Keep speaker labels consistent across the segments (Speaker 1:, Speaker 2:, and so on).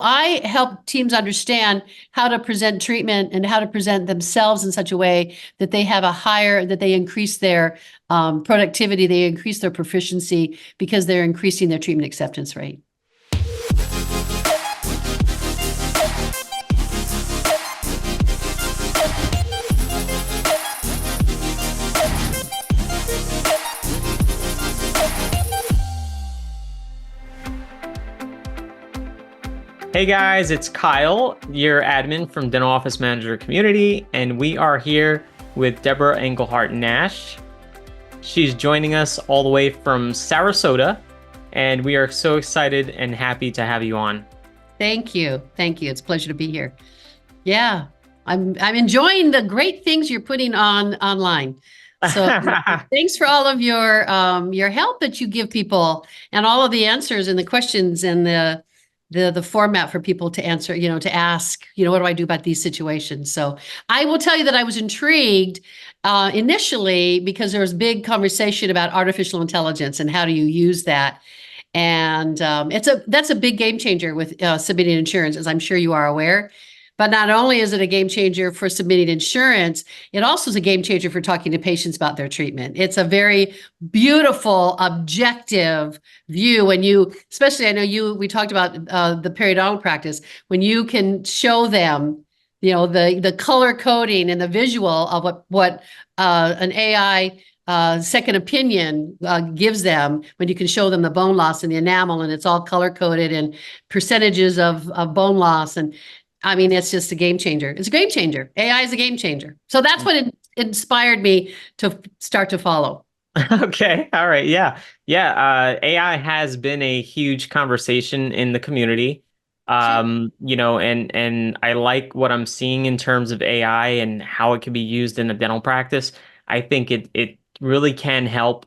Speaker 1: I help teams understand how to present treatment and how to present themselves in such a way that that they increase their productivity, they increase their proficiency because they're increasing their treatment acceptance rate.
Speaker 2: Hey guys, it's Kyle, your admin from Dental Office Manager Community, and we are here with Deborah Englehart Nash. She's joining us all the way from Sarasota, and we are so excited and happy to have you on.
Speaker 1: Thank you. Thank you. It's a pleasure to be here. Yeah, I'm enjoying the great things you're putting online. So thanks for all of your help that you give people and all of the answers and the questions and the format for people to answer, to ask, what do I do about these situations? So I will tell you that I was intrigued initially because there was big conversation about artificial intelligence and how do you use that. And that's a big game changer with submitting insurance, as I'm sure you are aware. But not only is it a game changer for submitting insurance, it also is a game changer for talking to patients about their treatment. It's a very beautiful, objective view when especially I know we talked about the periodontal practice, when you can show them, the color coding and the visual of what an AI second opinion gives them, when you can show them the bone loss and the enamel and it's all color coded and percentages of bone loss. And I mean, it's just a game changer. It's a game changer. AI is a game changer. So that's what inspired me to start to follow.
Speaker 2: Okay. All right. Yeah. Yeah. AI has been a huge conversation in the community. And I like what I'm seeing in terms of AI and how it can be used in a dental practice. I think it really can help,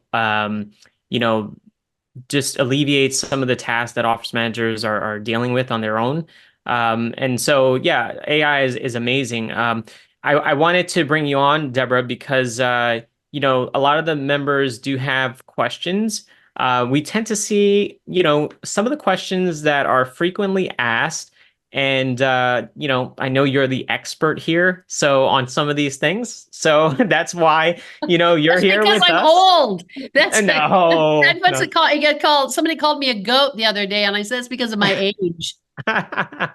Speaker 2: just alleviate some of the tasks that office managers are dealing with on their own. And so, yeah, AI is amazing. I wanted to bring you on, Deborah, because, a lot of the members do have questions. We tend to see, some of the questions that are frequently asked. And, I know you're the expert here. So on some of these things. So that's why, you're here with us.
Speaker 1: Because I'm old. That's what's
Speaker 2: no.
Speaker 1: it called. Somebody called me a goat the other day, and I said it's because of my age.
Speaker 2: No.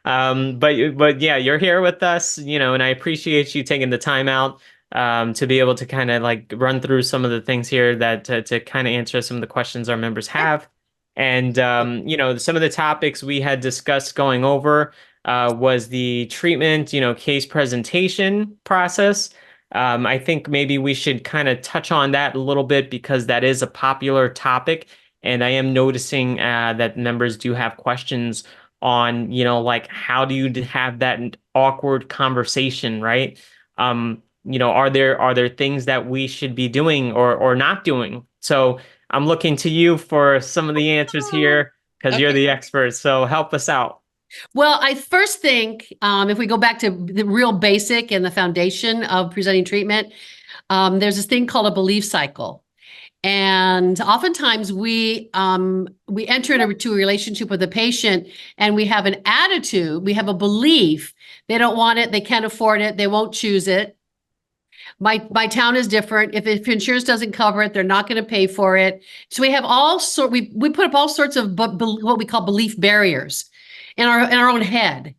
Speaker 2: But yeah, you're here with us, and I appreciate you taking the time out to be able to kind of like run through some of the things here that to kind of answer some of the questions our members have. And some of the topics we had discussed going over was the treatment, case presentation process. I think maybe we should kind of touch on that a little bit because that is a popular topic. And I am noticing that members do have questions on, like how do you have that awkward conversation, right? Are there things that we should be doing or not doing? So I'm looking to you for some of the answers here because you're the expert. So help us out.
Speaker 1: Well, I first think if we go back to the real basic and the foundation of presenting treatment, there's this thing called a belief cycle. And oftentimes we enter into a relationship with a patient and we have an attitude, we have a belief, they don't want it, they can't afford it, they won't choose it. My town is different. If insurance doesn't cover it, they're not going to pay for it. So we have we put up all sorts of what we call belief barriers in our own head.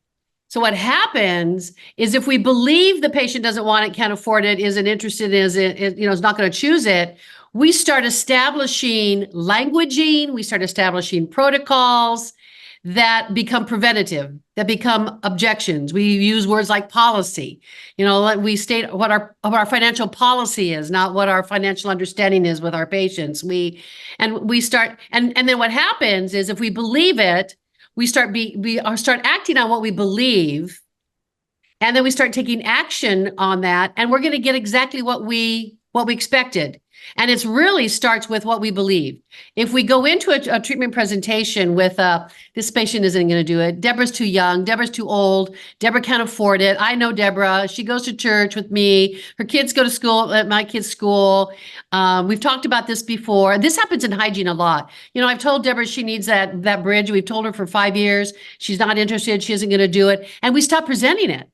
Speaker 1: So what happens is if we believe the patient doesn't want it, can't afford it, isn't interested, is not going to choose it, we start establishing languaging, we start establishing protocols that become preventative, that become objections. We use words like policy. We state what our financial policy is, not what our financial understanding is with our patients. We start, and then what happens is if we believe it, we start acting on what we believe, and then we start taking action on that, and we're going to get exactly what we expected. And it's really starts with what we believe. If we go into a treatment presentation with this patient isn't going to do it, Deborah's too young, Deborah's too old, Deborah can't afford it. I know Deborah, she goes to church with me, her kids go to school at my kids' school. We've talked about this before. This happens in hygiene a lot. You know, I've told Deborah she needs that bridge. We've told her for 5 years. She's not interested. She isn't going to do it. And we stop presenting it.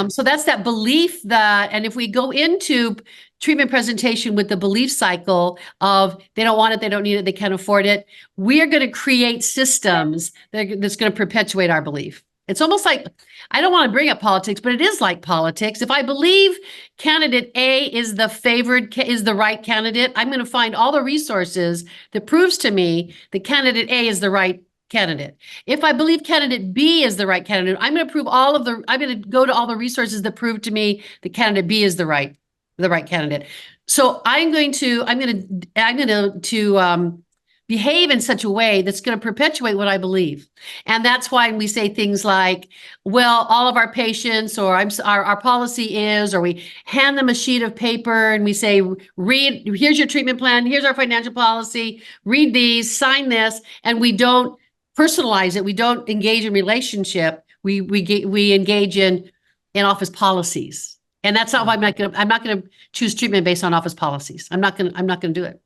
Speaker 1: So that's that belief that, and if we go into treatment presentation with the belief cycle of they don't want it, they don't need it, they can't afford it, we are going to create systems that's going to perpetuate our belief. It's almost like, I don't want to bring up politics, but it is like politics. If I believe candidate A is the favored, is the right candidate, I'm going to find all the resources that proves to me that candidate A is the right candidate. If I believe candidate B is the right candidate, I'm going to go to all the resources that prove to me that candidate B is the right candidate. So I'm going to behave in such a way that's going to perpetuate what I believe. And that's why we say things like, well, all of our patients, or our policy is, or we hand them a sheet of paper and we say, here's your treatment plan, here's our financial policy, read these, sign this, and we don't personalize it. We don't engage in relationship. We engage in office policies. And that's not why I'm not going to choose treatment based on office policies. I'm not going to do it.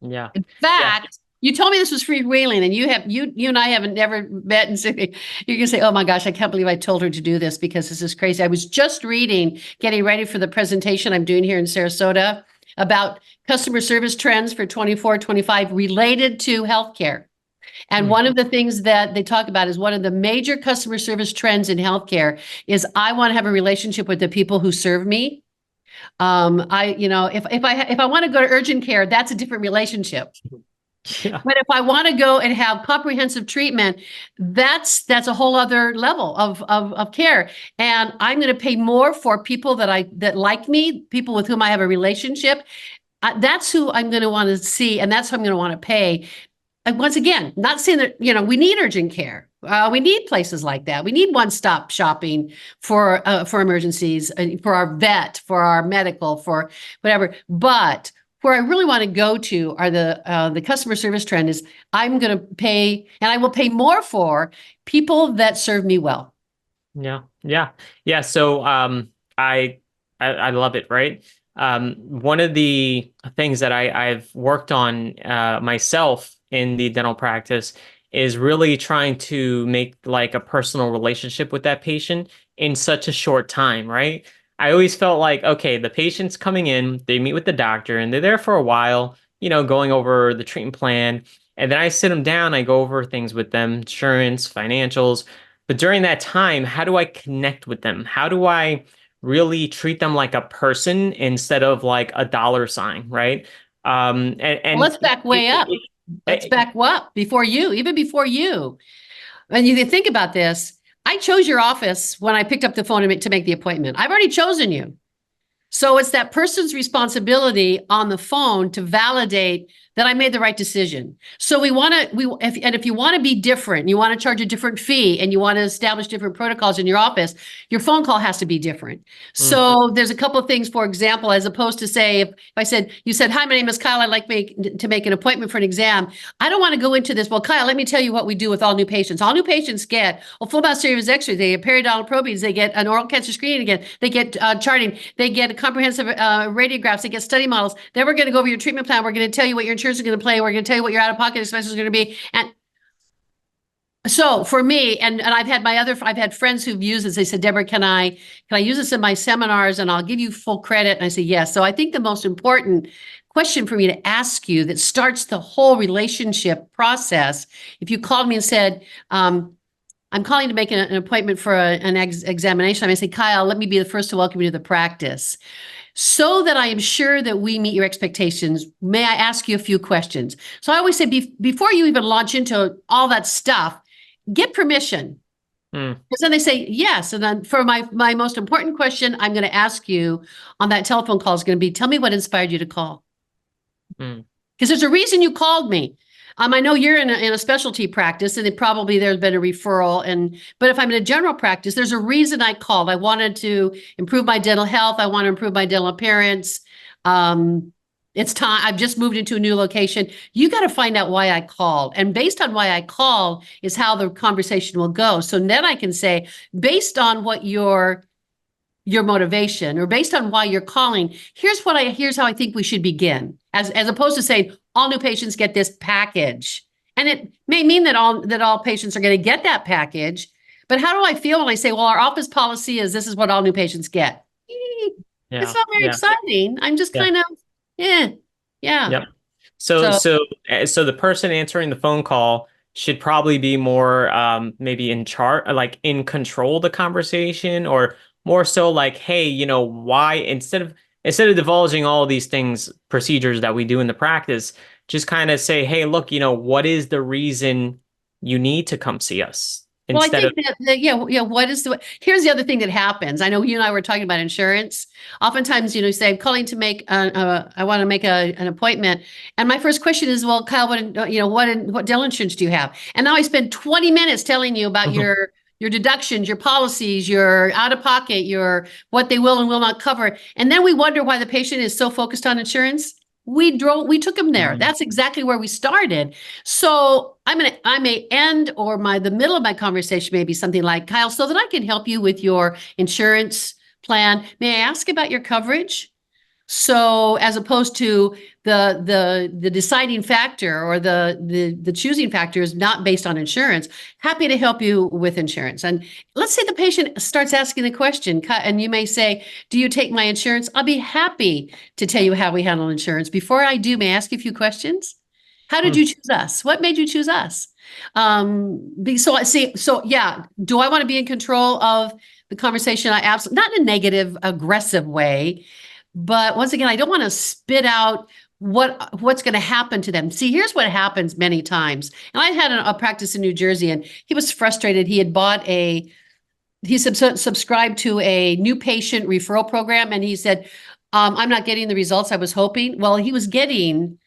Speaker 2: Yeah.
Speaker 1: In fact, you told me this was freewheeling, and you and I haven't never met, and so you can say, oh my gosh, I can't believe I told her to do this because this is crazy. I was just getting ready for the presentation I'm doing here in Sarasota about customer service trends for 24-25 related to healthcare. And one of the things that they talk about is one of the major customer service trends in healthcare is I want to have a relationship with the people who serve me. If I want to go to urgent care, that's a different relationship. Yeah. But if I want to go and have comprehensive treatment, that's a whole other level of care. And I'm going to pay more for people that like me, people with whom I have a relationship. That's who I'm going to want to see, and that's who I'm going to want to pay. And once again, not saying that, we need urgent care. We need places like that. We need one-stop shopping for emergencies, for our vet, for our medical, for whatever. But where I really want to go to are the customer service trend is I'm going to pay, and I will pay more for people that serve me well.
Speaker 2: Yeah. So I love it. Right. One of the things that I've worked on myself in the dental practice is really trying to make like a personal relationship with that patient in such a short time, right? I always felt like, okay, the patient's coming in, they meet with the doctor and they're there for a while, going over the treatment plan. And then I sit them down, I go over things with them, insurance, financials. But during that time, how do I connect with them? How do I really treat them like a person instead of like a dollar sign, right? And
Speaker 1: let's back way up. Let's back up even before you. And you think about this, I chose your office when I picked up the phone to make the appointment. I've already chosen you. So it's that person's responsibility on the phone to validate that I made the right decision. So if you want to be different, you want to charge a different fee, and you want to establish different protocols in your office, your phone call has to be different. So there's a couple of things, for example, as opposed to say, if I said, you said, hi, my name is Kyle, I'd like to make an appointment for an exam. I don't want to go into this. Well, Kyle, let me tell you what we do with all new patients. All new patients get a full mouth series x-rays, they get periodontal probies, they get an oral cancer screening again, they get charting, they get comprehensive radiographs, they get study models. Then we're going to go over your treatment plan. We're going to tell you what your insurance is going to play. We're going to tell you what your out-of-pocket expenses are going to be. And so for me, and I've had friends who've used this. They said, Deborah, can I use this in my seminars and I'll give you full credit? And I say, yes. So I think the most important question for me to ask you that starts the whole relationship process, if you called me and said, I'm calling to make an appointment for an examination, I may say, Kyle, let me be the first to welcome you to the practice. So that I am sure that we meet your expectations, may I ask you a few questions? So I always say, before you even launch into all that stuff, get permission. Because then they say yes. And then for my most important question I'm going to ask you on that telephone call is going to be, tell me what inspired you to call. Because there's a reason you called me. I know you're in a specialty practice, and there's been a referral. But if I'm in a general practice, there's a reason I called. I wanted to improve my dental health. I want to improve my dental appearance. it's time. I've just moved into a new location. You got to find out why I called. And based on why I called is how the conversation will go. So then I can say, based on what your motivation or based on why you're calling, here's how I think we should begin. As opposed to saying all new patients get this package. And it may mean that all patients are going to get that package. But how do I feel when I say, well, our office policy is this is what all new patients get? It's not very exciting. I'm just kind of, yeah.
Speaker 2: Yep. So the person answering the phone call should probably be more maybe in chart, like in control of the conversation, or more so like, hey, why instead of divulging all these things, procedures that we do in the practice, just kind of say, hey, look, what is the reason you need to come see us?
Speaker 1: Well, I think here's the other thing that happens. I know you and I were talking about insurance. Oftentimes, say I'm calling to make, I want to make an appointment. And my first question is, well, Kyle, what dental insurance do you have? And now I spend 20 minutes telling you about your deductions, your policies, your out of pocket, your what they will and will not cover. And then we wonder why the patient is so focused on insurance. We took them there. That's exactly where we started. So I may end or the middle of my conversation may be something like, Kyle, so that I can help you with your insurance plan, may I ask about your coverage? So as opposed to the deciding factor or the choosing factor is not based on insurance, happy to help you with insurance. And let's say the patient starts asking the question, and you may say, do you take my insurance? I'll be happy to tell you how we handle insurance. Before I do, may I ask you a few questions? How did you choose us? What made you choose us? So yeah, do I want to be in control of the conversation? I absolutely, not in a negative, aggressive way. But once again, I don't want to spit out what's going to happen to them. See, here's what happens many times. And I had a practice in New Jersey, and he was frustrated. He had subscribed to a new patient referral program, and he said, I'm not getting the results I was hoping. Well, he was getting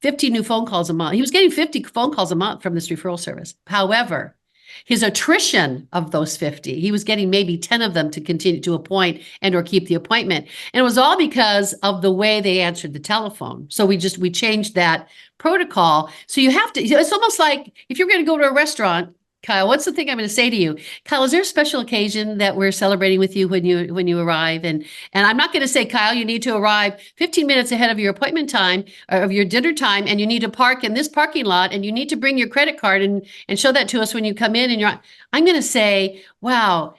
Speaker 1: 50 new phone calls a month. He was getting 50 phone calls a month from this referral service. However, his attrition of those 50, he was getting maybe 10 of them to continue to appoint and or keep the appointment. And it was all because of the way they answered the telephone. So we changed that protocol. So you have to, it's almost like if you're going to go to a restaurant, Kyle, what's the thing I'm going to say to you? Kyle, is there a special occasion that we're celebrating with you when you arrive? And I'm not going to say, Kyle, you need to arrive 15 minutes ahead of your appointment time or of your dinner time, and you need to park in this parking lot, and you need to bring your credit card and show that to us when you come in. And I'm going to say, wow,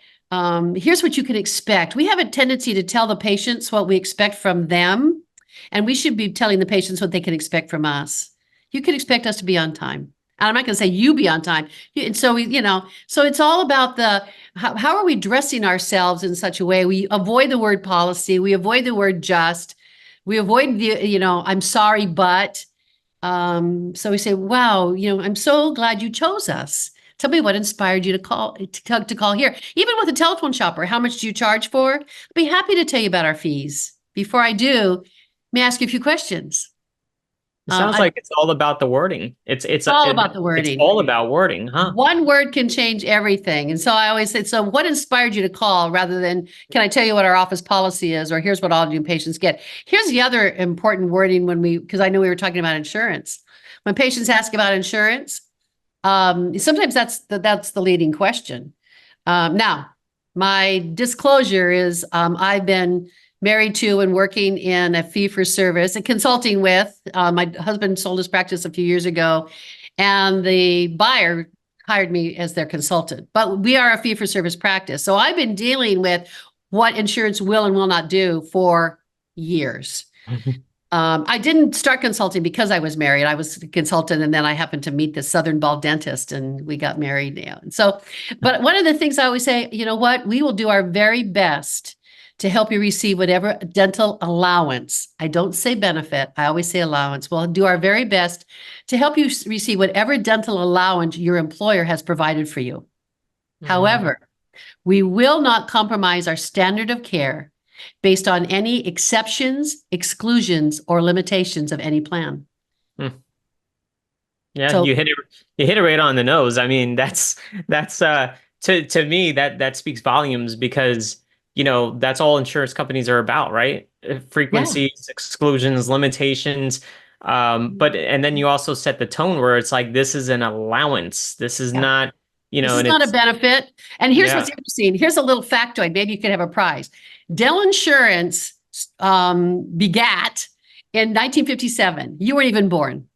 Speaker 1: here's what you can expect. We have a tendency to tell the patients what we expect from them, and we should be telling the patients what they can expect from us. You can expect us to be on time. And I'm not going to say you be on time. And so so it's all about how are we dressing ourselves in such a way? We avoid the word policy. We avoid the word just. We avoid I'm sorry, but. So we say, wow, I'm so glad you chose us. Tell me what inspired you to call here. Even with a telephone shopper, how much do you charge for? I'd be happy to tell you about our fees. Before I do, may I ask you a few questions?
Speaker 2: It sounds like it's all about the wording. It's
Speaker 1: all about the wording.
Speaker 2: It's all about wording, huh?
Speaker 1: One word can change everything. And so I always say, so what inspired you to call rather than, can I tell you what our office policy is, or here's what all new patients get? Here's the other important wording because I know we were talking about insurance. When patients ask about insurance, sometimes that's the leading question. Now, my disclosure is I've been married to and working in a fee-for-service and consulting with. My husband sold his practice a few years ago, and the buyer hired me as their consultant. But we are a fee-for-service practice. So I've been dealing with what insurance will and will not do for years. I didn't start consulting because I was married. I was a consultant, and then I happened to meet the Southern Bald dentist, and we got married. And so, but one of the things I always say, you know what, we will do our very best to help you receive whatever dental allowance. I don't say benefit. I always say allowance. We'll do our very best to help you receive whatever dental allowance your employer has provided for you. However, we will not compromise our standard of care based on any exceptions, exclusions, or limitations of any plan.
Speaker 2: Yeah, so, you hit it right on the nose. I mean, that's to me that speaks volumes, because that's all insurance companies are about, right?
Speaker 1: Yeah.
Speaker 2: frequencies, exclusions, limitations. And then you also set the tone where it's like, this is an allowance. This is
Speaker 1: Yeah.
Speaker 2: not,
Speaker 1: This is
Speaker 2: and
Speaker 1: not a
Speaker 2: it's,
Speaker 1: benefit. And here's what's
Speaker 2: yeah.
Speaker 1: interesting. Here's a little factoid. Maybe you could have a prize. Dental insurance begat in 1957. You weren't even born.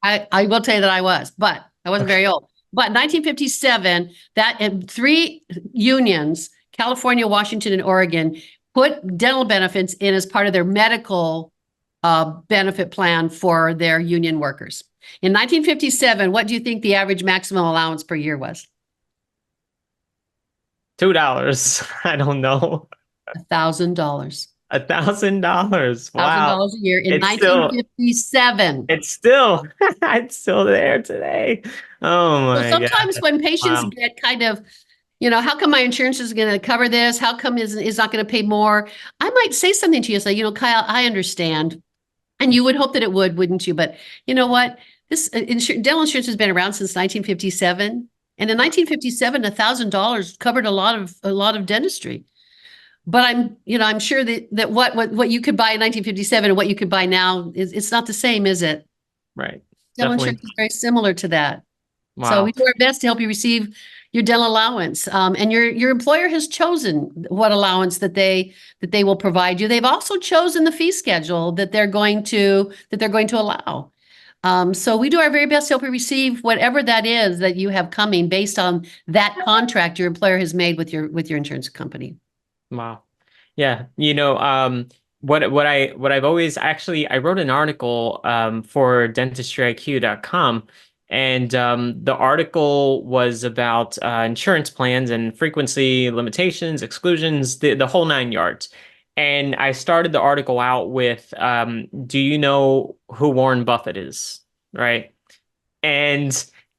Speaker 1: I will tell you that I was, but I wasn't very old. But 1957, that and three unions, California, Washington, and Oregon, put dental benefits in as part of their medical benefit plan for their union workers. In 1957, what do you think the average maximum allowance per year was?
Speaker 2: $2. I don't know.
Speaker 1: $1,000.
Speaker 2: $1,000. Wow.
Speaker 1: $1,000 a year in
Speaker 2: It's still,
Speaker 1: 1957.
Speaker 2: it's still, it's still there today. Oh
Speaker 1: So
Speaker 2: my God.
Speaker 1: sometimes when patients
Speaker 2: Wow.
Speaker 1: get kind of, how come my insurance is going to cover this? How come is not going to pay more? I might say something to you, say, Kyle, I understand. And you would hope that it would, wouldn't you? But you know what? This dental insurance has been around since 1957. And in 1957, $1,000 covered a lot of dentistry. But I'm sure that what you could buy in 1957 and what you could buy now it's not the same, is it?
Speaker 2: Right.
Speaker 1: Dental
Speaker 2: Definitely.
Speaker 1: insurance is very similar to that. So we
Speaker 2: Wow.
Speaker 1: do our best to help you receive your dental allowance. And your employer has chosen what allowance that they will provide you. They've also chosen the fee schedule that they're going to allow. So we do our very best to help you receive whatever that is that you have coming based on that contract your employer has made with your insurance company.
Speaker 2: Wow. Yeah. What I've always actually, I wrote an article for dentistryIQ.com, and the article was about insurance plans and frequency limitations, exclusions, the whole nine yards. And I started the article out with, do you know who Warren Buffett is? Right. And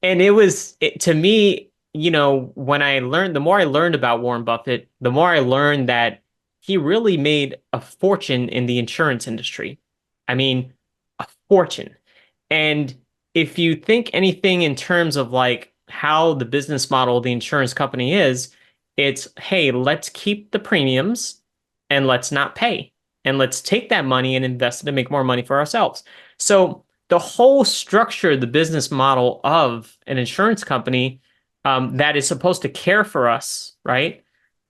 Speaker 2: to me, when I learned, the more I learned about Warren Buffett, the more I learned that he really made a fortune in the insurance industry. I mean, a fortune. And if you think anything in terms of like how the business model of the insurance company is, it's, hey, let's keep the premiums and let's not pay. And let's take that money and invest it and make more money for ourselves. So the whole structure, the business model of an insurance company that is supposed to care for us, right?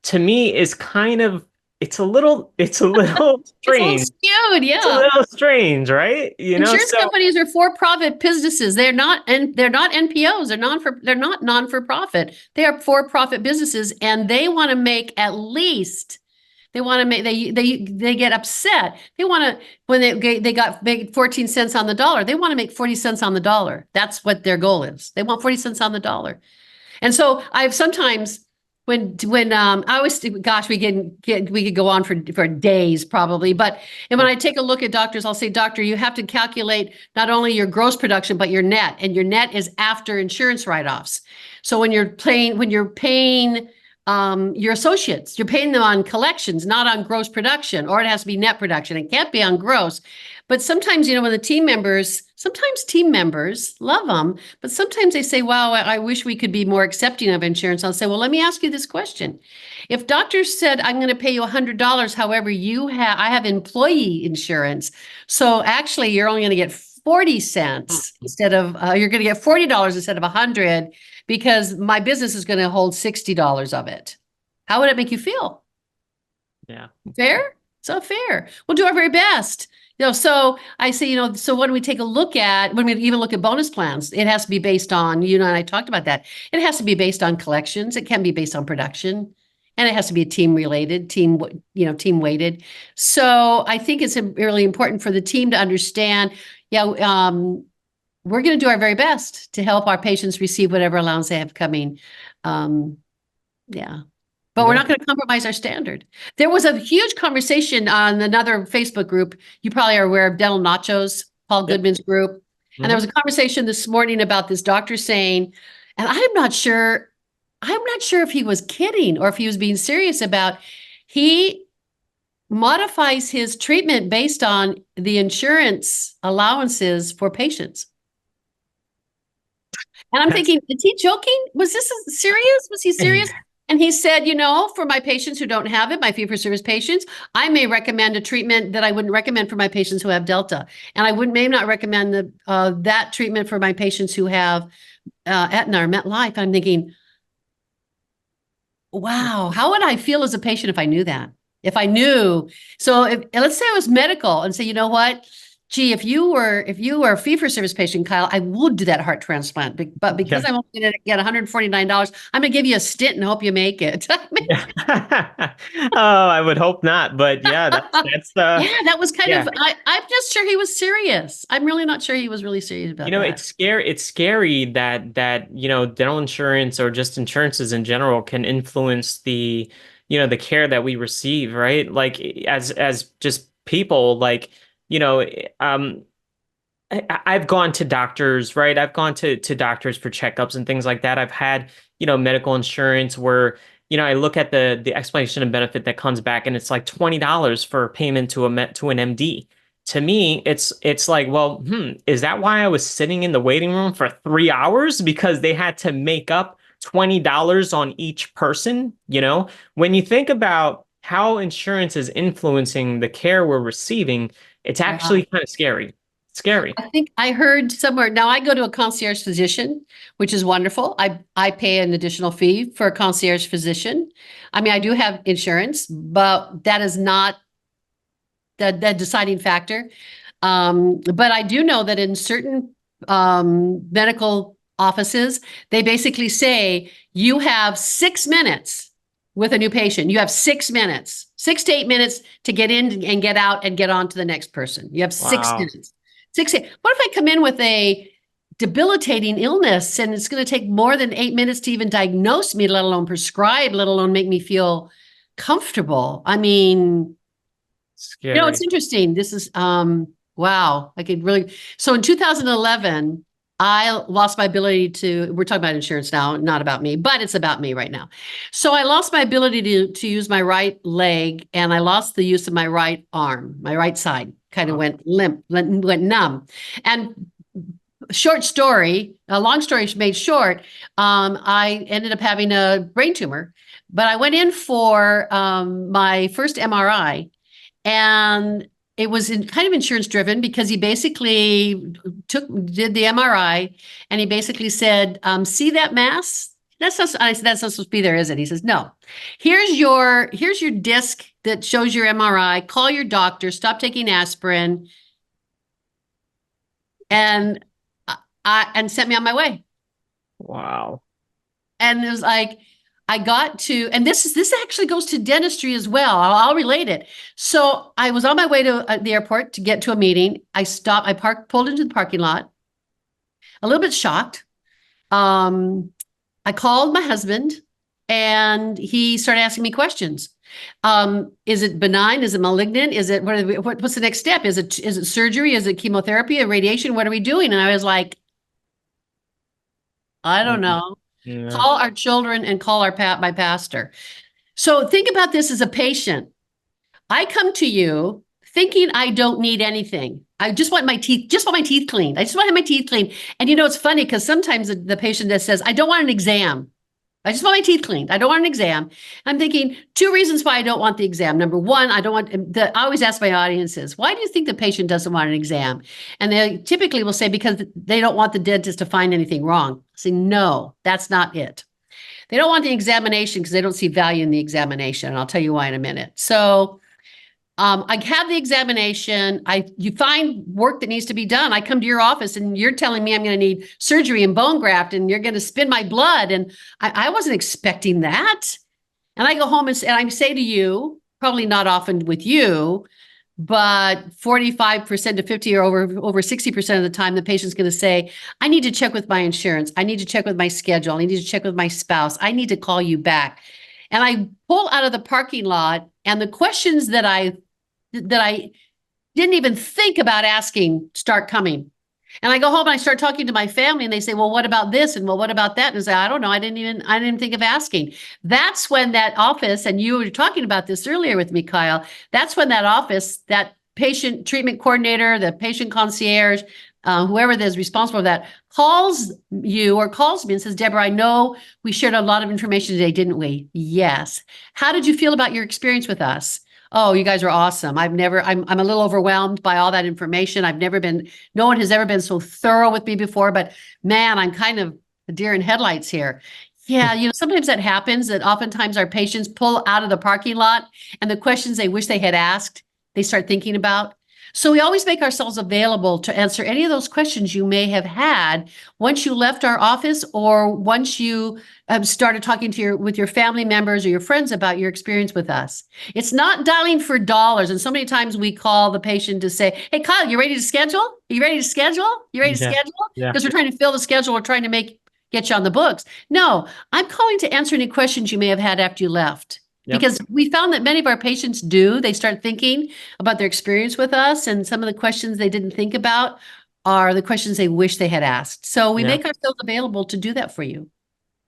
Speaker 2: To me is kind of it's a little
Speaker 1: It's a little
Speaker 2: strange.
Speaker 1: skewed,
Speaker 2: It's a
Speaker 1: yeah.
Speaker 2: little strange, right?
Speaker 1: Insurance
Speaker 2: So
Speaker 1: companies are for-profit businesses. They're not NPOs. They're not non-for-profit. They are for-profit businesses, and they want to make at least. They want to make they get upset. They want to when they got made 14 cents on the dollar. They want to make 40 cents on the dollar. That's what their goal is. They want 40 cents on the dollar. And so I've sometimes when I always think, gosh, we could go on for days probably, but and when I take a look at doctors, I'll say, doctor, you have to calculate not only your gross production but your net, and your net is after insurance write-offs. So when you're paying your associates, you're paying them on collections, not on gross production, or it has to be net production. It can't be on gross. But sometimes, when sometimes team members love them, but sometimes they say, wow, I wish we could be more accepting of insurance. I'll say, well, let me ask you this question. If doctors said, I'm going to pay you $100, however, I have employee insurance. So actually, you're only going to get 40 cents you're going to get $40 instead of 100 because my business is going to hold $60 of it. How would it make you feel?
Speaker 2: yeah,
Speaker 1: Fair? It's not fair. We'll do our very best. So I say, so when we take a look at, when we even look at bonus plans, it has to be based on, and I talked about that. It has to be based on collections. It can be based on production, and it has to be team weighted. So I think it's really important for the team to understand, we're going to do our very best to help our patients receive whatever allowance they have coming. Yeah. But we're not going to compromise our standard. There was a huge conversation on another Facebook group. You probably are aware of Dental Nachos, Paul
Speaker 2: yep.
Speaker 1: Goodman's group. And there was a conversation this morning about this doctor saying, and I'm not sure if he was kidding or if he was being serious about, he modifies his treatment based on the insurance allowances for patients. And I'm thinking, is he joking? Was this serious? Was he serious? And he said, for my patients who don't have it, my fee-for-service patients, I may recommend a treatment that I wouldn't recommend for my patients who have Delta. And I may not recommend that treatment for my patients who have Aetna or MetLife. I'm thinking, wow, how would I feel as a patient if I knew that? If I knew, so let's say I was medical and say, you know what? Gee, if you were a fee-for-service patient, Kyle, I would do that heart transplant. But because
Speaker 2: Yeah.
Speaker 1: I'm only going to get $149, I'm going to give you a stint and hope you make it.
Speaker 2: Yeah. Oh, I would hope not, but yeah, that's
Speaker 1: Yeah, that was kind
Speaker 2: yeah.
Speaker 1: of, I'm just sure he was serious. I'm really not sure he was really serious about that.
Speaker 2: It's scary. It's scary that dental insurance or just insurances in general can influence the care that we receive, right? Like as just people, like, you know, um, I've gone to doctors, right? I've gone to doctors for checkups and things like that. I've had, medical insurance where, I look at the explanation of benefit that comes back and it's like $20 for a payment to an MD. To me, it's like, well, is that why I was sitting in the waiting room for 3 hours? Because they had to make up $20 on each person, When you think about how insurance is influencing the care we're receiving, it's
Speaker 1: Yeah.
Speaker 2: actually kind of scary. Scary.
Speaker 1: I think I heard somewhere. Now I go to a concierge physician, which is wonderful. I pay an additional fee for a concierge physician. I mean, I do have insurance, but that is not the deciding factor. But I do know that in certain medical offices, they basically say you have 6 minutes with a new patient. You have 6 minutes, 6 to 8 minutes to get in and get out and get on to the next person. You have six
Speaker 2: Wow.
Speaker 1: minutes. What if I come in with a debilitating illness and it's going to take more than 8 minutes to even diagnose me, let alone prescribe, let alone make me feel comfortable? I mean, it's
Speaker 2: Scary.
Speaker 1: interesting. This is wow. I could really so in 2011, I lost my ability to, we're talking about insurance now, not about me, but it's about me right now. So I lost my ability to use my right leg and I lost the use of my right arm. My right side kind of went limp, went numb. And long story made short, I ended up having a brain tumor, but I went in for my first MRI and it was kind of insurance driven because he basically did the MRI and he basically said, see that mass? I said, that's not supposed to be there, is it? He says, no. Here's your disc that shows your MRI. Call your doctor, stop taking aspirin, and and sent me on my way.
Speaker 2: Wow.
Speaker 1: And it was like, I got to, and this actually goes to dentistry as well. I'll relate it. So I was on my way to the airport to get to a meeting. Pulled into the parking lot, a little bit shocked. I called my husband and he started asking me questions. Is it benign? Is it malignant? Is it, what's the next step? Is it surgery? Is it chemotherapy or radiation? What are we doing? And I was like, I don't know.
Speaker 2: Yeah.
Speaker 1: Call our children and call my pastor. So think about this as a patient. I come to you thinking I don't need anything. I just want my teeth cleaned. I just want to have my teeth cleaned. And it's funny because sometimes the patient that says, I don't want an exam. I just want my teeth cleaned. I don't want an exam. I'm thinking two reasons why I don't want the exam. Number one, I always ask my audiences, why do you think the patient doesn't want an exam? And they typically will say, because they don't want the dentist to find anything wrong. I say, no, that's not it. They don't want the examination because they don't see value in the examination. And I'll tell you why in a minute. So I have the examination. You find work that needs to be done. I come to your office and you're telling me I'm going to need surgery and bone graft and you're going to spin my blood. And I wasn't expecting that. And I go home and I say to you, probably not often with you, but 45% to 50 or over 60% of the time, the patient's going to say, I need to check with my insurance. I need to check with my schedule. I need to check with my spouse. I need to call you back. And I pull out of the parking lot and the questions that I didn't even think about asking start coming. And I go home and I start talking to my family and they say, well, what about this? And well, what about that? And I say, I don't know. I didn't even think of asking. That's when that office, and you were talking about this earlier with me, Kyle, that's when that office, that patient treatment coordinator, the patient concierge, whoever is responsible for that, calls you or calls me and says, Deborah, I know we shared a lot of information today, didn't we? Yes. How did you feel about your experience with us? Oh, you guys are awesome. I'm a little overwhelmed by all that information. No one has ever been so thorough with me before, but man, I'm kind of a deer in headlights here. Yeah, sometimes that happens, that oftentimes our patients pull out of the parking lot and the questions they wish they had asked, they start thinking about. So we always make ourselves available to answer any of those questions you may have had once you left our office or once you started talking with your family members or your friends about your experience with us. It's not dialing for dollars. And so many times we call the patient to say, hey, Kyle, you ready to schedule? Are you ready to schedule? You ready to schedule? Because we're trying to fill the schedule. We're trying to get you on the books. No, I'm calling to answer any questions you may have had after you left. Yep. Because we found that many of our patients they start thinking about their experience with us, and some of the questions they didn't think about are the questions they wish they had asked. So we make ourselves available to do that for you.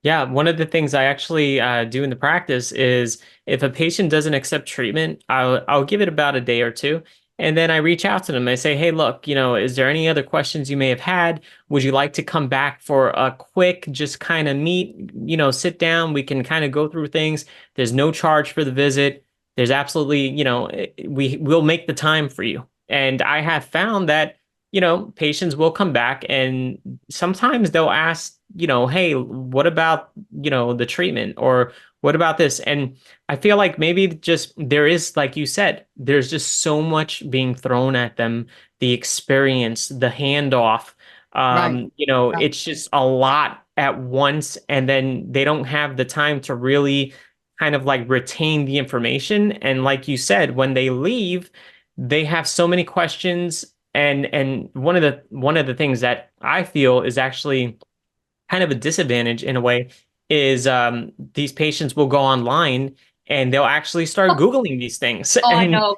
Speaker 2: Yeah, one of the things I actually do in the practice is if a patient doesn't accept treatment, I'll give it about a day or two. And then I reach out to them. I say, hey, look, is there any other questions you may have had? Would you like to come back for a quick, just kind of meet, sit down? We can kind of go through things. There's no charge for the visit. There's absolutely, we'll make the time for you. And I have found that, patients will come back and sometimes they'll ask, hey, what about, the treatment, or what about this? And I feel like maybe just there is, like you said, there's just so much being thrown at them, the experience, the handoff, right. It's just a lot at once. And then they don't have the time to really kind of like retain the information. And like you said, when they leave, they have so many questions. And one of the things that I feel is actually kind of a disadvantage in a way is these patients will go online and they'll actually start Googling these things.
Speaker 1: Oh,
Speaker 2: and,
Speaker 1: I know.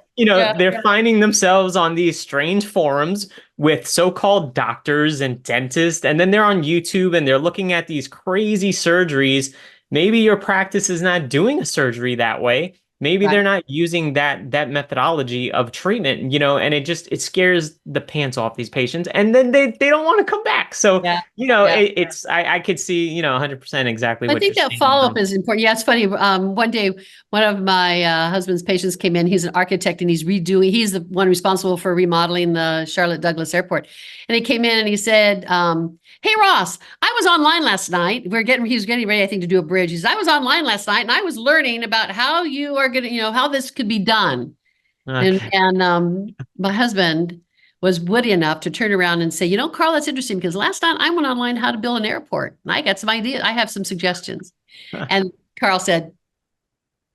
Speaker 2: They're finding themselves on these strange forums with so-called doctors and dentists. And then they're on YouTube and they're looking at these crazy surgeries. Maybe your practice is not doing a surgery that way. Maybe they're not using that methodology of treatment, and it scares the pants off these patients, and then they don't want to come back. So, I could see, 100% exactly what you're saying.
Speaker 1: I think that follow-up is important. Yeah, it's funny. One day, one of my husband's patients came in. He's an architect and he's the one responsible for remodeling the Charlotte Douglas Airport. And he came in and he said, hey, Ross, I was online last night. He was getting ready, I think, to do a bridge. He said, I was online last night and I was learning about how you are going to, how this could be done. Okay. And my husband was witty enough to turn around and say, Carl, that's interesting because last night I went online how to build an airport. And I got some ideas. I have some suggestions. And Carl said,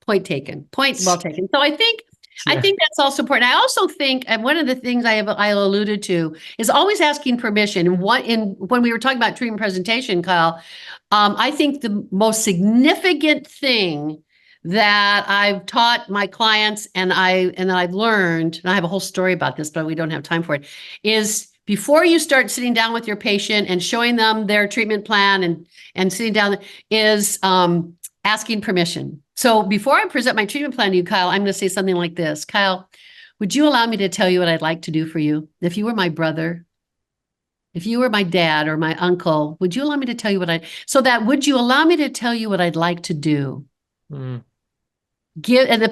Speaker 1: point taken, point well taken. So I think that's also important. I also think, and one of the things I alluded to is always asking permission. And when we were talking about treatment presentation, Kyle, I think the most significant thing that I've taught my clients and I've learned, and I have a whole story about this, but we don't have time for it, is before you start sitting down with your patient and showing them their treatment plan and sitting down is asking permission. So before I present my treatment plan to you, Kyle, I'm going to say something like this. Kyle, would you allow me to tell you what I'd like to do for you? If you were my brother, if you were my dad or my uncle, would you allow me to tell you would you allow me to tell you what I'd like to do? Mm.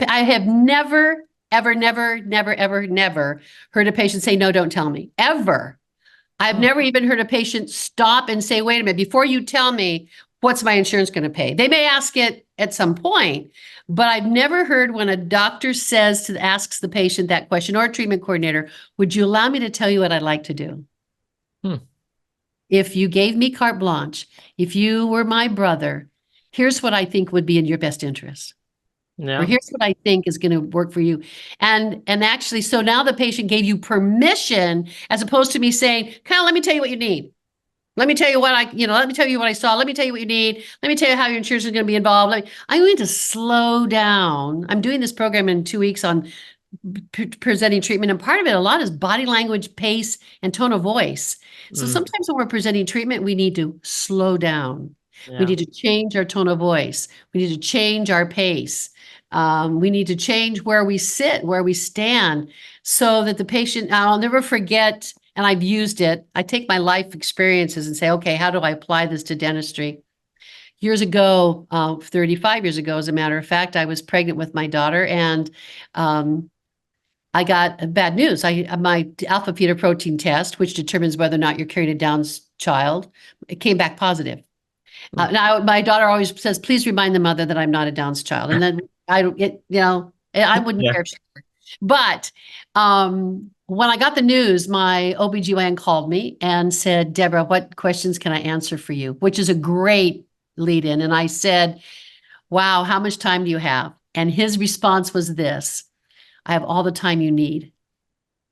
Speaker 1: I have never, ever, never, never, ever, never heard a patient say, no, don't tell me, ever. I've never even heard a patient stop and say, wait a minute, before you tell me, what's my insurance going to pay? They may ask it at some point, but I've never heard when a doctor asks the patient that question, or a treatment coordinator, would you allow me to tell you what I'd like to do? If you gave me carte blanche, if you were my brother, here's what I think would be in your best interest. Yeah. Or here's what I think is going to work for you. And actually, so now the patient gave you permission, as opposed to me saying, Kyle, let me tell you what you need. Let me tell you what let me tell you what I saw. Let me tell you what you need. Let me tell you how your insurance is going to be involved. I'm going to slow down. I'm doing this program in 2 weeks on presenting treatment. And part of it, a lot, is body language, pace, and tone of voice. So sometimes when we're presenting treatment, we need to slow down. Yeah. We need to change our tone of voice. We need to change our pace. We need to change where we sit, where we stand, so that the patient, I'll never forget and I've used it. I take my life experiences and say, okay, how do I apply this to dentistry? Years ago, 35 years ago, as a matter of fact, I was pregnant with my daughter, and I got bad news. My alpha fetoprotein test, which determines whether or not you're carrying a Down's child, it came back positive. Now my daughter always says, "Please remind the mother that I'm not a Down's child," and then I don't get, I wouldn't care if she were. But when I got the news, my OBGYN called me and said, "Deborah, what questions can I answer for you?" Which is a great lead in. And I said, "Wow, how much time do you have?" And his response was this: "I have all the time you need."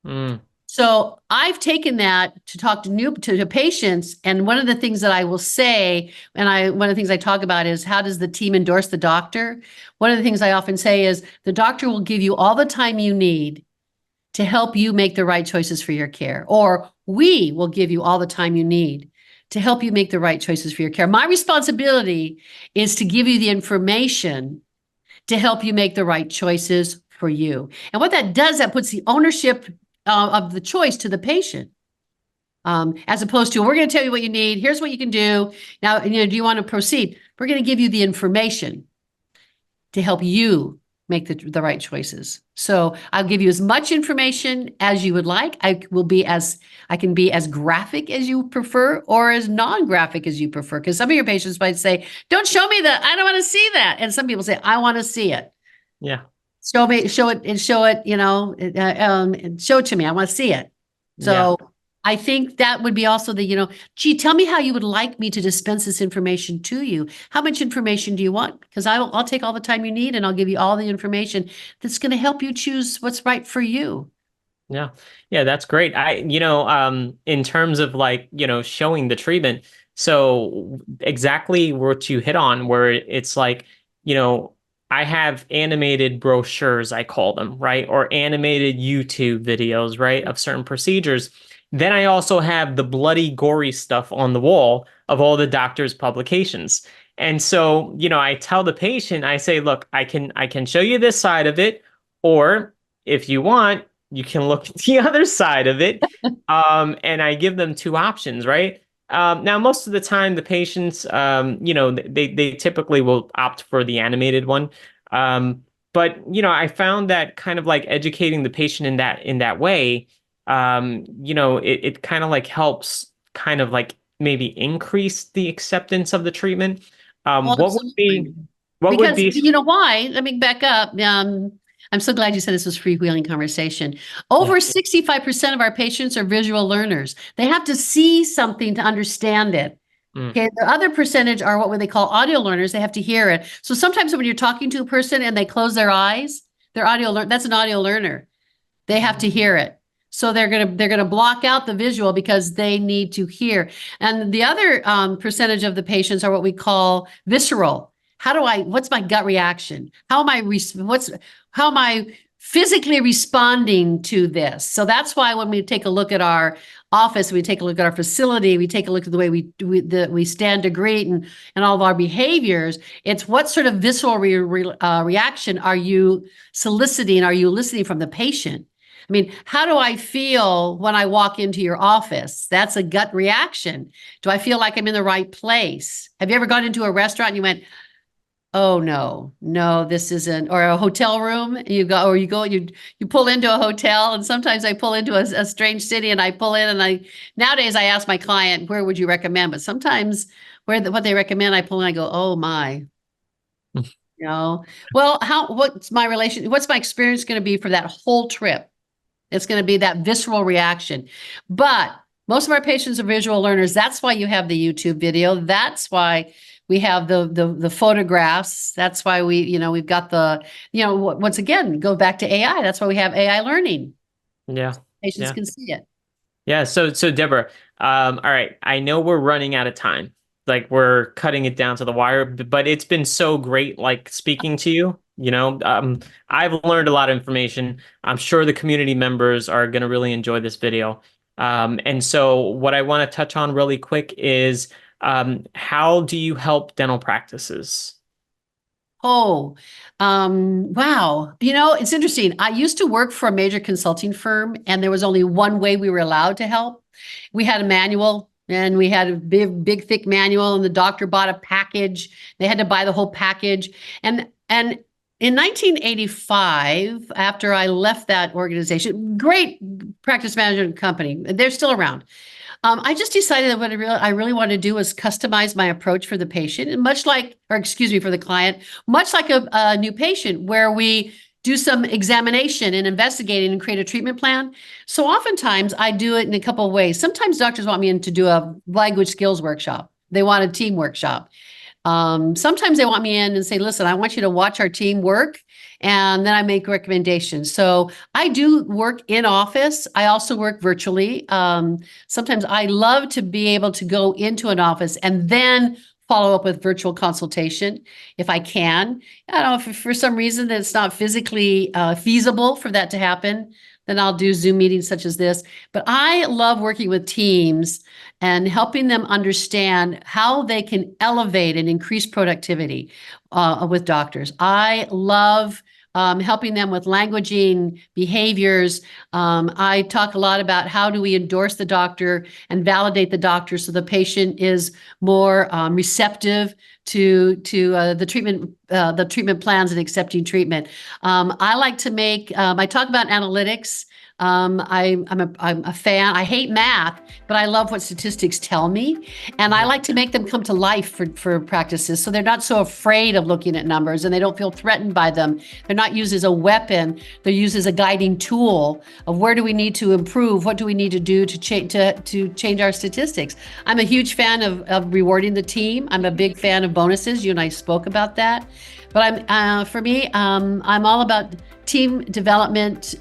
Speaker 2: Mm.
Speaker 1: So I've taken that to talk to patients. And one of the things that I will say, and one of the things I talk about is, how does the team endorse the doctor? One of the things I often say is, the doctor will give you all the time you need to help you make the right choices for your care. Or we will give you all the time you need to help you make the right choices for your care. My responsibility is to give you the information to help you make the right choices for you. And what that does, that puts the ownership of the choice to the patient, as opposed to, we're going to tell you what you need. Here's what you can do. Now, do you want to proceed? We're going to give you the information to help you make the right choices. So I'll give you as much information as you would like. I can be as graphic as you prefer, or as non-graphic as you prefer. Because some of your patients might say, "Don't show me that. I don't want to see that." And some people say, "I want to see it."
Speaker 2: Yeah.
Speaker 1: Show it, and show it, and show it to me. I want to see it. So I think that would be also gee, tell me how you would like me to dispense this information to you. How much information do you want? Because I'll take all the time you need, and I'll give you all the information that's going to help you choose what's right for you.
Speaker 2: Yeah. Yeah, that's great. In terms of showing the treatment, so exactly what you hit on, where it's like, I have animated brochures, I call them, right? Or animated YouTube videos, right, of certain procedures. Then I also have the bloody, gory stuff on the wall of all the doctor's publications. And so, I tell the patient, I say, look, I can show you this side of it, or if you want, you can look at the other side of it. And I give them two options, right? Now, most of the time, the patients, they typically will opt for the animated one. But I found that kind of like educating the patient in that way, it kind of like helps kind of like maybe increase the acceptance of the treatment.
Speaker 1: Oh,
Speaker 2: What would
Speaker 1: absolutely.
Speaker 2: be what would
Speaker 1: Because
Speaker 2: be
Speaker 1: you know why? Let me back up. I'm so glad you said this was freewheeling conversation. Over 65% of our patients are visual learners. They have to see something to understand it.
Speaker 2: Mm.
Speaker 1: Okay, the other percentage are what they call audio learners. They have to hear it. So sometimes when you're talking to a person and they close their eyes, that's an audio learner. They have to hear it. So they're gonna block out the visual because they need to hear. And the other percentage of the patients are what we call visceral. What's my gut reaction? How am I physically responding to this? So that's why when we take a look at our office, we take a look at our facility, we take a look at the way we stand to greet and all of our behaviors. It's what sort of visceral reaction are you soliciting? Are you listening from the patient? I mean, how do I feel when I walk into your office? That's a gut reaction. Do I feel like I'm in the right place? Have you ever gone into a restaurant and you went, "Oh no, this isn't," or a hotel room, you pull into a hotel, and sometimes I pull into a strange city and I pull in, and nowadays I ask my client, "Where would you recommend?" But sometimes what they recommend, I pull in, I go, "Oh my." Well, what's my experience going to be for that whole trip? It's going to be that visceral reaction. But most of our patients are visual learners. That's why you have the YouTube video. That's why we have the photographs. That's why we've got once again, go back to AI. That's why we have AI learning.
Speaker 2: Yeah.
Speaker 1: Patients
Speaker 2: Yeah.
Speaker 1: can see it.
Speaker 2: Yeah. So Deborah, all right. I know we're running out of time. Like we're cutting it down to the wire, but it's been so great, like speaking to you. I've learned a lot of information. I'm sure the community members are going to really enjoy this video. And so what I want to touch on really quick is, how do you help dental practices?
Speaker 1: Oh, wow. It's interesting. I used to work for a major consulting firm, and there was only one way we were allowed to help. We had a manual, and we had a big, thick manual, and the doctor bought a package. They had to buy the whole package. And in 1985, after I left that organization, great practice management company, they're still around. I just decided that what I really wanted to do was customize my approach for the patient, and for the client, much like a new patient, where we do some examination and investigating and create a treatment plan. So oftentimes I do it in a couple of ways. Sometimes doctors want me in to do a language skills workshop. They want a team workshop. Sometimes they want me in and say, listen, I want you to watch our team work, and then I make recommendations. So I do work in office. I also work virtually. Sometimes I love to be able to go into an office and then follow up with virtual consultation if I can. I don't know if for some reason that it's not physically feasible for that to happen, then I'll do Zoom meetings such as this. But I love working with teams and helping them understand how they can elevate and increase productivity with doctors. I love helping them with languaging behaviors. I talk a lot about how do we endorse the doctor and validate the doctor so the patient is more receptive to the treatment plans and accepting treatment. I like to I talk about analytics. I'm a fan. I hate math, but I love what statistics tell me. And I like to make them come to life for practices, so they're not so afraid of looking at numbers and they don't feel threatened by them. They're not used as a weapon. They're used as a guiding tool of where do we need to improve? What do we need to do to change our statistics? I'm a huge fan of rewarding the team. I'm a big fan of bonuses. You and I spoke about that. But I'm all about team development,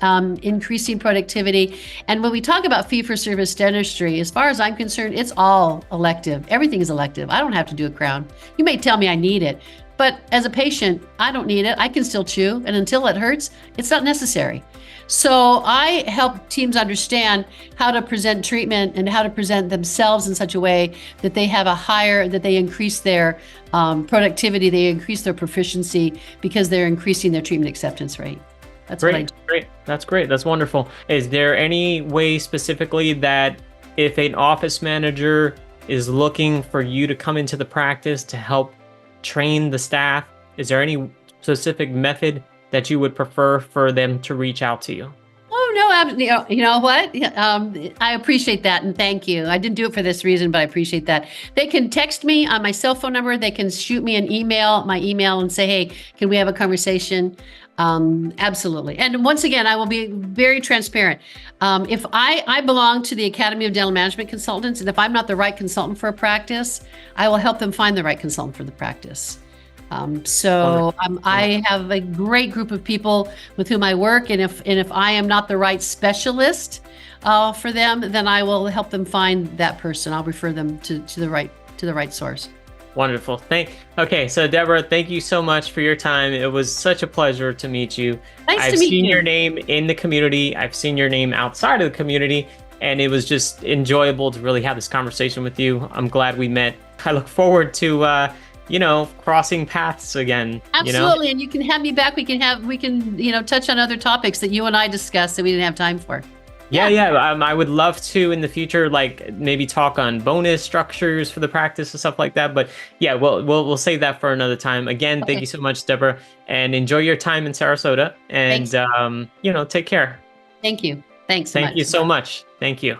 Speaker 1: increasing productivity. And when we talk about fee-for-service dentistry, as far as I'm concerned, it's all elective. Everything is elective. I don't have to do a crown. You may tell me I need it, but as a patient, I don't need it. I can still chew, and until it hurts, it's not necessary. So I help teams understand how to present treatment and how to present themselves in such a way that they increase their productivity, they increase their proficiency because they're increasing their treatment acceptance rate. That's
Speaker 2: great,
Speaker 1: what I do.
Speaker 2: Great. That's great. That's wonderful. Is there any way specifically that if an office manager is looking for you to come into the practice to help train the staff, is there any specific method that you would prefer for them to reach out to you?
Speaker 1: Oh, no, you know what? I appreciate that, and thank you. I didn't do it for this reason, but I appreciate that. They can text me on my cell phone number. They can shoot me my email, and say, hey, can we have a conversation? Absolutely. And once again, I will be very transparent. If I belong to the Academy of Dental Management Consultants, and if I'm not the right consultant for a practice, I will help them find the right consultant for the practice. I have a great group of people with whom I work, and if I am not the right specialist for them, then I will help them find that person. I'll refer them to the right source.
Speaker 2: Wonderful. Okay, so Deborah, thank you so much for your time. It was such a pleasure to meet you.
Speaker 1: I've seen
Speaker 2: your name in the community. I've seen your name outside of the community, and it was just enjoyable to really have this conversation with you. I'm glad we met. I look forward to crossing paths again.
Speaker 1: Absolutely. And you can have me back. We can touch on other topics that you and I discussed that we didn't have time for.
Speaker 2: Yeah. I would love to in the future, like maybe talk on bonus structures for the practice and stuff like that. But yeah, we'll save that for another time. Again, Thank you so much, Deborah, and enjoy your time in Sarasota. And take care.
Speaker 1: Thank you. Thanks so much.
Speaker 2: Thank you so much. Thank you.